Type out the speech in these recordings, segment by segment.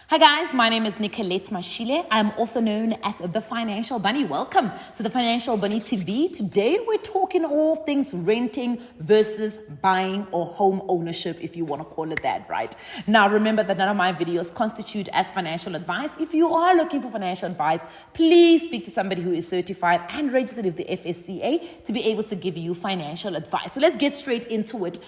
Hi guys, my name is Nicolette Mashile. I'm also known as the Financial Bunny. Welcome to the Financial Bunny TV. Today we're talking all things renting versus buying or home ownership, if you want to call it that, right? Now remember that none of my videos constitute as financial advice. If you are looking for financial advice, please speak to somebody who is certified and registered with the FSCA to be able to give you financial advice. So let's get straight into it.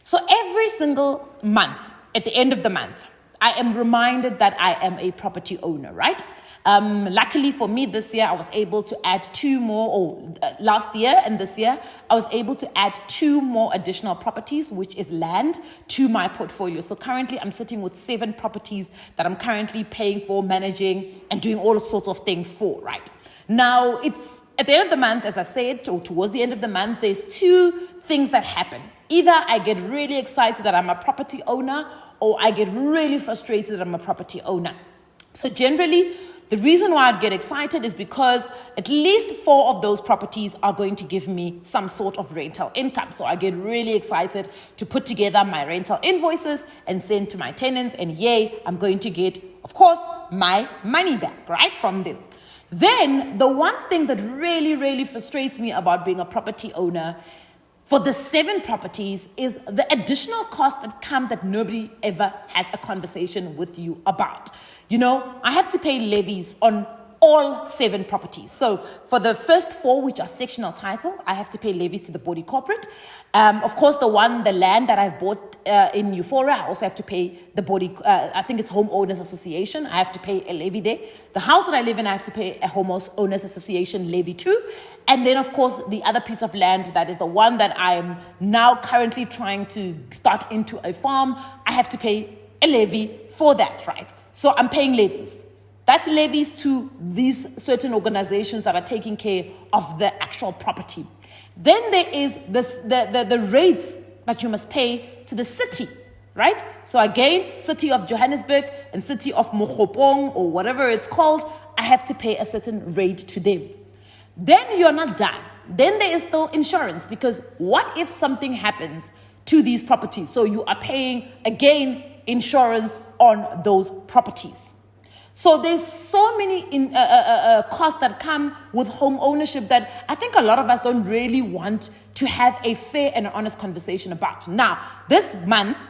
So every single month, at the end of the month, I am reminded that I am a property owner, right? Luckily for me this year, I was able to add two more, last year and this year, I was able to add two more additional properties, which is land, to my portfolio. So currently I'm sitting with 7 properties that I'm currently paying for, managing, and doing all sorts of things for, right? Now, it's at the end of the month, as I said, or towards the end of the month, there's 2 things that happen. Either I get really excited that I'm a property owner, or I get really frustrated that I'm a property owner. So generally, the reason why I'd get excited is because at least 4 of those properties are going to give me some sort of rental income. So I get really excited to put together my rental invoices and send to my tenants, and yay, I'm going to get, of course, my money back, right, from them. Then the one thing that really frustrates me about being a property owner for the 7 properties is the additional costs that come that nobody ever has a conversation with you about. You know, I have to pay levies on all 7 properties. So for the first 4, which are sectional title, I have to pay levies to the body corporate. Of course, the land that I've bought in Euphoria, I also have to pay the body, I think it's Homeowners Association. I have to pay a levy there. The house that I live in, I have to pay a Homeowners Association levy too. And then, of course, the other piece of land, that is the one that I'm now currently trying to start into a farm, I have to pay a levy for that, right? So I'm paying levies. That's levies to these certain organizations that are taking care of the actual property. Then there is the rates that you must pay to the city, right? So again, city of Johannesburg and city of Mokgopong or whatever it's called, I have to pay a certain rate to them. Then you're not done. Then there is still insurance, because what if something happens to these properties? So you are paying, again, insurance on those properties. So there's so many costs that come with home ownership that I think a lot of us don't really want to have a fair and honest conversation about. Now, this month,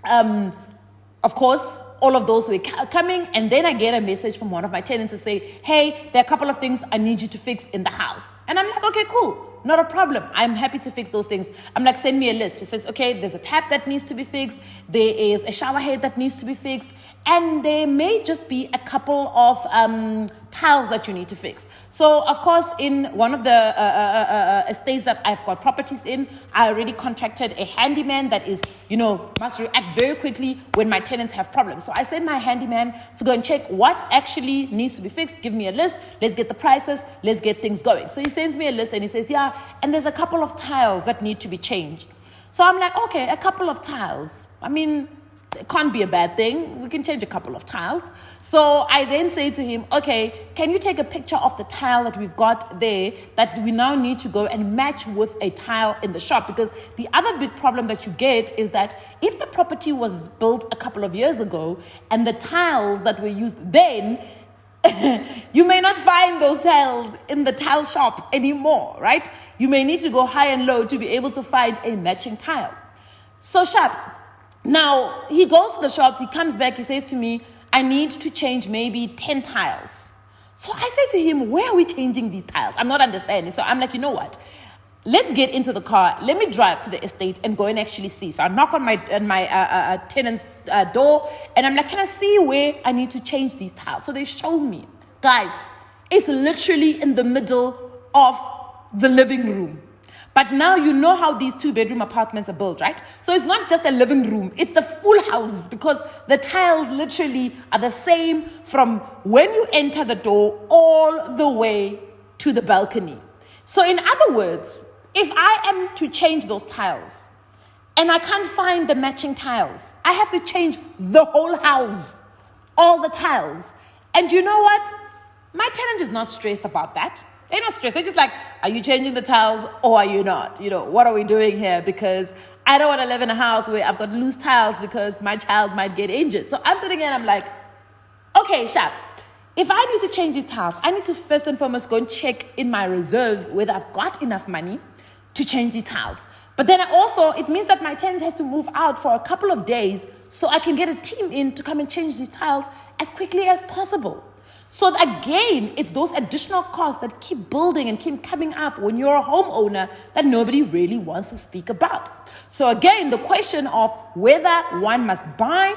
of course, all of those were coming, and then I get a message from one of my tenants to say, hey, there are a couple of things I need you to fix in the house. And I'm like, okay, cool, not a problem. I'm happy to fix those things. I'm like, send me a list. She says, okay, there's a tap that needs to be fixed. There is a shower head that needs to be fixed. And there may just be a couple of tiles that you need to fix. So, of course, in one of the estates that I've got properties in, I already contracted a handyman that is, must react very quickly when my tenants have problems. So I send my handyman to go and check what actually needs to be fixed. Give me a list. Let's get the prices. Let's get things going. So he sends me a list and he says, yeah, and there's a couple of tiles that need to be changed. So I'm like, okay, a couple of tiles. I mean, it can't be a bad thing. We can change a couple of tiles. So I then say to him, okay, can you take a picture of the tile that we've got there that we now need to go and match with a tile in the shop? Because the other big problem that you get is that if the property was built a couple of years ago and the tiles that were used then, you may not find those tiles in the tile shop anymore, right? You may need to go high and low to be able to find a matching tile. So sharp. Now, he goes to the shops, he comes back, he says to me, I need to change maybe 10 tiles. So I say to him, where are we changing these tiles? I'm not understanding. So I'm like, you know what? Let's get into the car. Let me drive to the estate and go and actually see. So I knock on my tenant's door, and I'm like, can I see where I need to change these tiles? So they show me. Guys, it's literally in the middle of the living room. But now you know how these 2-bedroom apartments are built, right? So it's not just a living room, it's the full house, because the tiles literally are the same from when you enter the door all the way to the balcony. So in other words, if I am to change those tiles and I can't find the matching tiles, I have to change the whole house, all the tiles. And you know what? My tenant is not stressed about that. They're not stressed. They're just like, are you changing the tiles or are you not? What are we doing here? Because I don't want to live in a house where I've got loose tiles because my child might get injured. So I'm sitting here and I'm like, Okay, Shab. If I need to change this house, I need to first and foremost go and check in my reserves whether I've got enough money to change this house. But then it means that my tenant has to move out for a couple of days so I can get a team in to come and change the tiles as quickly as possible. So again, it's those additional costs that keep building and keep coming up when you're a homeowner that nobody really wants to speak about. So again, the question of whether one must buy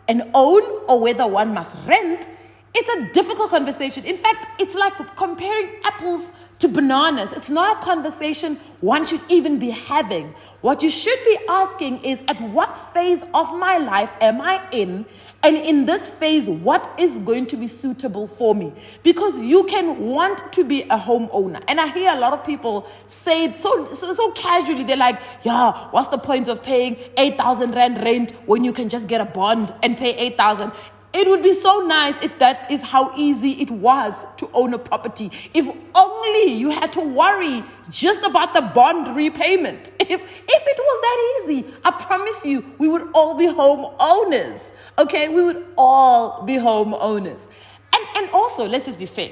and own or whether one must rent, it's a difficult conversation. In fact, it's like comparing apples to bananas. It's not a conversation one should even be having. What you should be asking is, at what phase of my life am I in? And in this phase, what is going to be suitable for me? Because you can want to be a homeowner. And I hear a lot of people say it so casually. They're like, yeah, what's the point of paying 8,000 Rand rent when you can just get a bond and pay 8,000? It would be so nice if that is how easy it was to own a property. If only you had to worry just about the bond repayment. If it was that easy, I promise you, we would all be homeowners. Okay, we would all be homeowners. And also, let's just be fair.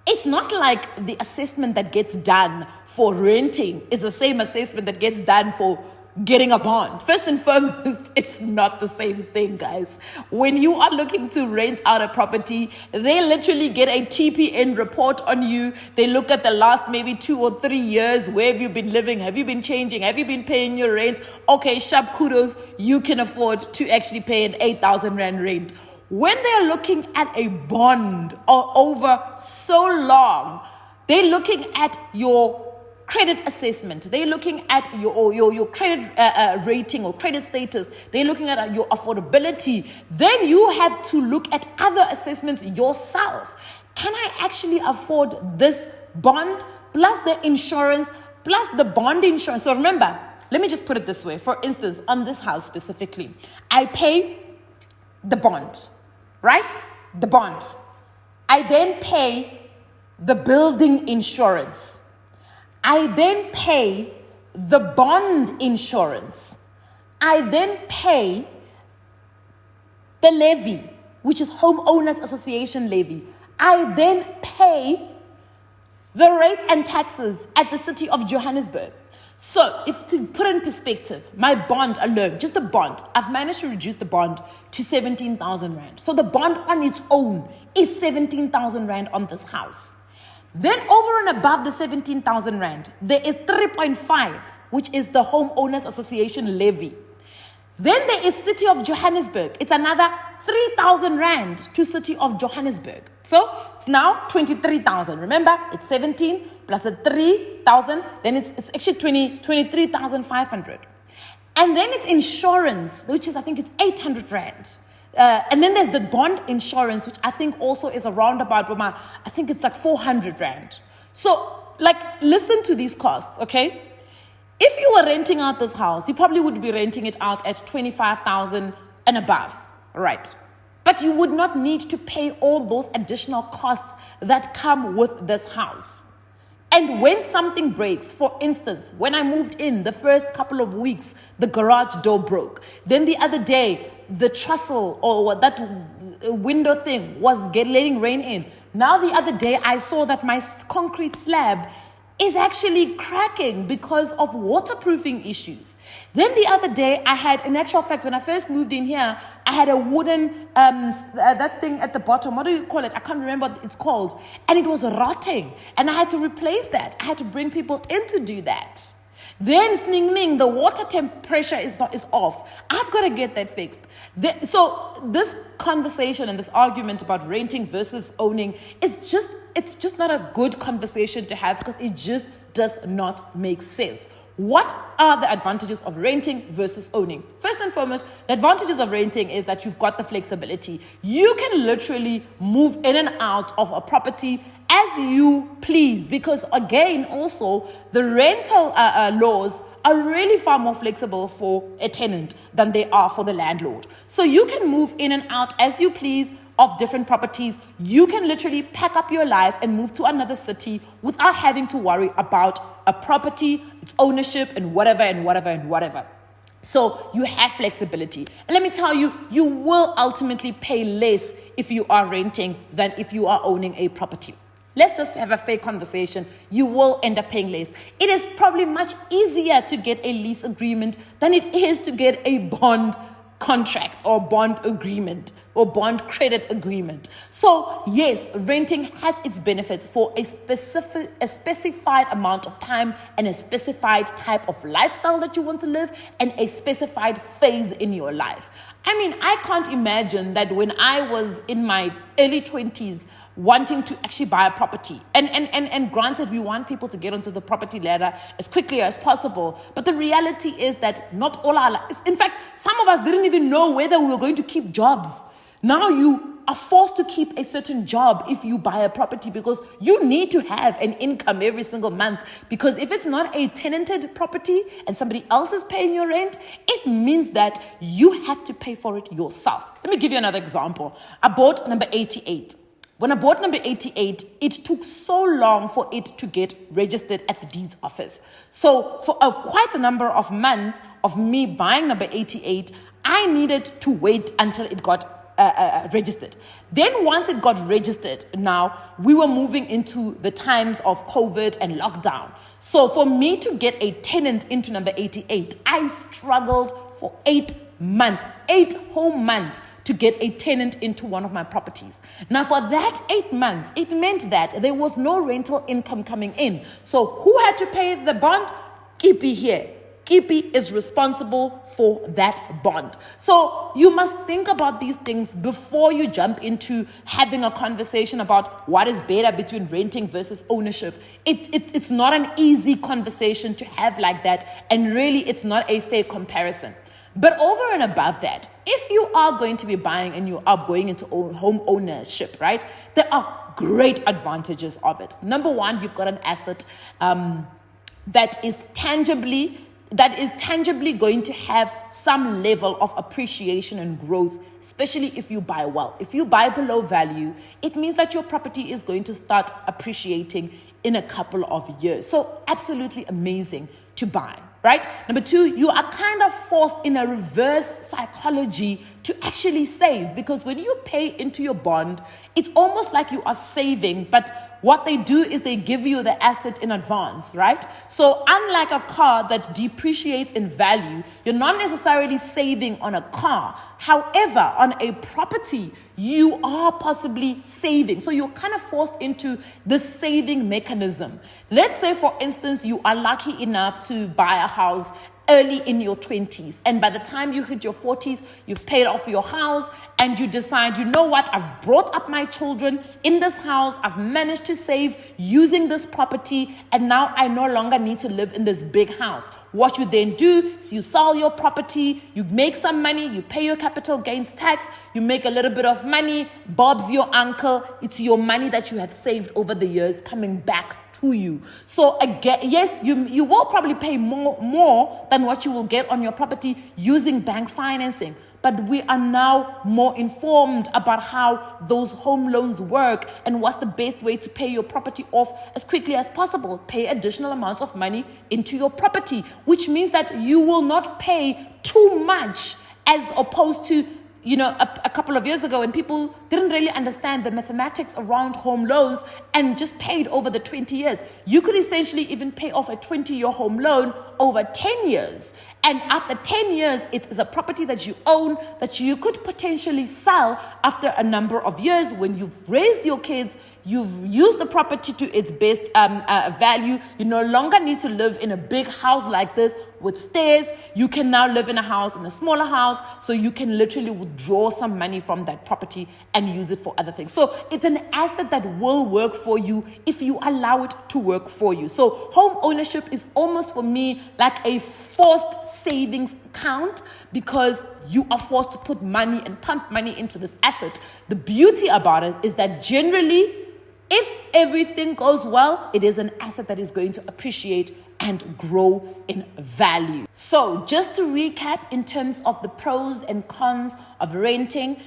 It's not like the assessment that gets done for renting is the same assessment that gets done for getting a bond. First and foremost, it's not the same thing, guys. When you are looking to rent out a property, they literally get a TPN report on you. They look at the last maybe 2 or 3 years. Where have you been living? Have you been changing? Have you been paying your rent? Okay, sharp kudos. You can afford to actually pay an 8,000 Rand rent. When they're looking at a bond or over so long, they're looking at your credit assessment. They're looking at your credit rating or credit status. They're looking at your affordability. Then you have to look at other assessments yourself. Can I actually afford this bond plus the insurance plus the bond insurance? So remember, let me just put it this way. For instance, on this house specifically, I pay the bond, right? The bond. I then pay the building insurance. I then pay the bond insurance. I then pay the levy, which is Homeowners Association levy. I then pay the rates and taxes at the city of Johannesburg. So, if to put in perspective, my bond alone, just the bond, I've managed to reduce the bond to 17,000 Rand. So the bond on its own is 17,000 Rand on this house. Then over and above the 17,000 Rand, there is 3.5, which is the Homeowners Association levy. Then there is City of Johannesburg. It's another 3,000 Rand to City of Johannesburg. So it's now 23,000. Remember, it's 17 plus the 3,000. Then it's actually 23,500. And then it's insurance, which is, I think it's 800 Rand. And then there's the bond insurance, which I think also is around about, I think it's like 400 Rand. So, listen to these costs, okay? If you were renting out this house, you probably would be renting it out at 25,000 and above, right? But you would not need to pay all those additional costs that come with this house. And when something breaks, for instance, when I moved in the first couple of weeks, the garage door broke. Then the other day, the trestle or that window thing was letting rain in. Now the other day, I saw that my concrete slab is actually cracking because of waterproofing issues. Then the other day, I had, in actual fact, when I first moved in here, I had a wooden, that thing at the bottom, what do you call it? I can't remember what it's called. And it was rotting. And I had to replace that. I had to bring people in to do that. Then, sning, the water temperature is off. I've got to get that fixed. So this conversation and this argument about renting versus owning is it's just not a good conversation to have, because it just does not make sense. What are the advantages of renting versus owning? First and foremost, the advantages of renting is that you've got the flexibility. You can literally move in and out of a property as you please, because again, also the rental laws are really far more flexible for a tenant than they are for the landlord. So you can move in and out as you please of different properties. You can literally pack up your life and move to another city without having to worry about a property, its ownership, and whatever. So you have flexibility. And let me tell you, you will ultimately pay less if you are renting than if you are owning a property. Let's just have a fair conversation. You will end up paying less. It is probably much easier to get a lease agreement than it is to get a bond contract or bond agreement or bond credit agreement. So yes, renting has its benefits for a specified amount of time and a specified type of lifestyle that you want to live and a specified phase in your life. I mean, I can't imagine that when I was in my early 20s wanting to actually buy a property. And granted, we want people to get onto the property ladder as quickly as possible. But the reality is that not all our lives, in fact, some of us didn't even know whether we were going to keep jobs. Now you are forced to keep a certain job if you buy a property because you need to have an income every single month. Because if it's not a tenanted property and somebody else is paying your rent, it means that you have to pay for it yourself. Let me give you another example. I bought number 88. When I bought number 88, it took so long for it to get registered at the deeds office. So for quite a number of months of me buying number 88, I needed to wait until it got registered. Then once it got registered, now we were moving into the times of COVID and lockdown. So for me to get a tenant into number 88, I struggled for 8 months, 8 whole months to get a tenant into one of my properties. Now for that 8 months, it meant that there was no rental income coming in. So who had to pay the bond? Kipi here. Kipi is responsible for that bond. So you must think about these things before you jump into having a conversation about what is better between renting versus ownership. It's not an easy conversation to have like that, and really it's not a fair comparison. But over and above that, if you are going to be buying and you are going into home ownership, right, there are great advantages of it. Number one, you've got an asset that is tangibly going to have some level of appreciation and growth, especially if you buy well. If you buy below value, it means that your property is going to start appreciating in a couple of years. So absolutely amazing to buy, right? Number two, you are kind of forced in a reverse psychology to actually save, because when you pay into your bond, it's almost like you are saving, but what they do is they give you the asset in advance, right? So unlike a car that depreciates in value, you're not necessarily saving on a car. However, on a property, you are possibly saving. So you're kind of forced into this saving mechanism. Let's say, for instance, you are lucky enough to buy a house early in your 20s, and by the time you hit your 40s, you've paid off your house and you decide, you know what, I've brought up my children in this house, I've managed to save using this property, and now I no longer need to live in this big house. What you then do is you sell your property, you make some money, you pay your capital gains tax, you make a little bit of money, Bob's your uncle, it's your money that you have saved over the years coming back to you. So again, yes, you will probably pay more than what you will get on your property using bank financing. But we are now more informed about how those home loans work and what's the best way to pay your property off as quickly as possible. Pay additional amounts of money into your property, which means that you will not pay too much, as opposed to a couple of years ago when people didn't really understand the mathematics around home loans and just paid over the 20 years. You could essentially even pay off a 20-year home loan over 10 years. And after 10 years, it is a property that you own that you could potentially sell after a number of years when you've raised your kids, you've used the property to its best value. You no longer need to live in a big house like this with stairs. You can now live in a smaller house, so you can literally withdraw some money from that property and use it for other things. So it's an asset that will work for you if you allow it to work for you. So home ownership is almost, for me, like a forced savings account, because you are forced to put money and pump money into this asset. The beauty about it is that generally, if everything goes well, it is an asset that is going to appreciate and grow in value. So just to recap in terms of the pros and cons of renting,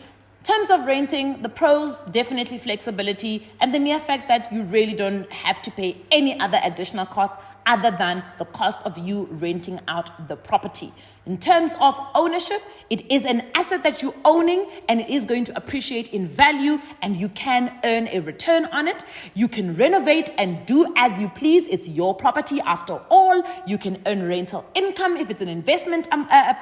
terms of renting, the pros, definitely flexibility, and the mere fact that you really don't have to pay any other additional costs other than the cost of you renting out the property. In terms of ownership, it is an asset that you're owning and it is going to appreciate in value and you can earn a return on it. You can renovate and do as you please. It's your property after all. You can earn rental income if it's an investment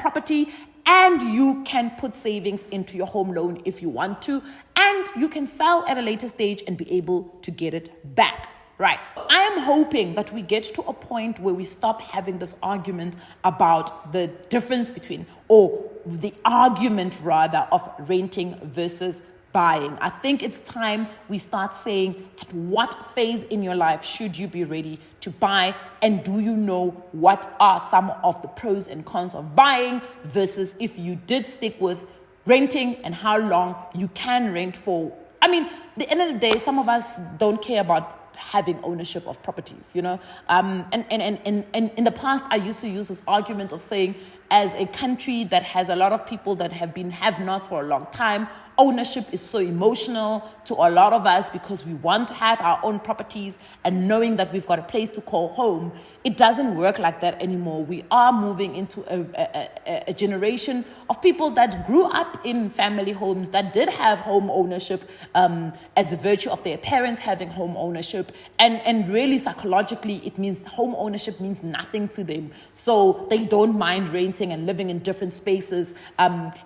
property, and you can put savings into your home loan if you want to, and you can sell at a later stage and be able to get it back. Right. I am hoping that we get to a point where we stop having this argument about the difference between, or the argument rather, of renting versus buying. I think it's time we start saying, at what phase in your life should you be ready to buy? And do you know what are some of the pros and cons of buying versus if you did stick with renting, and how long you can rent for? I mean, at the end of the day, some of us don't care about having ownership of properties, you know. And in the past, I used to use this argument of saying, as a country that has a lot of people that have been have-nots for a long time, ownership is so emotional to a lot of us because we want to have our own properties, and knowing that we've got a place to call home, it doesn't work like that anymore. We are moving into a generation of people that grew up in family homes, that did have home ownership as a virtue of their parents having home ownership, and really psychologically it means home ownership means nothing to them, so they don't mind renting and living in different spaces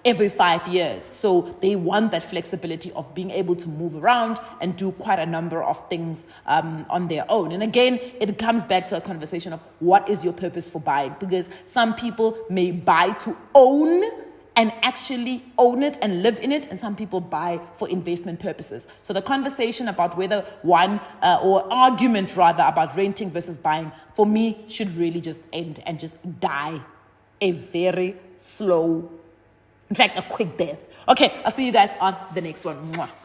every 5 years. So they want that flexibility of being able to move around and do quite a number of things on their own. And again, it comes back to a conversation of what is your purpose for buying, because some people may buy to own and actually own it and live in it, and some people buy for investment purposes. So the conversation about whether one, or argument rather, about renting versus buying, for me, should really just end and just die a very slow, in fact, a quick death. Okay, I'll see you guys on the next one. Mwah.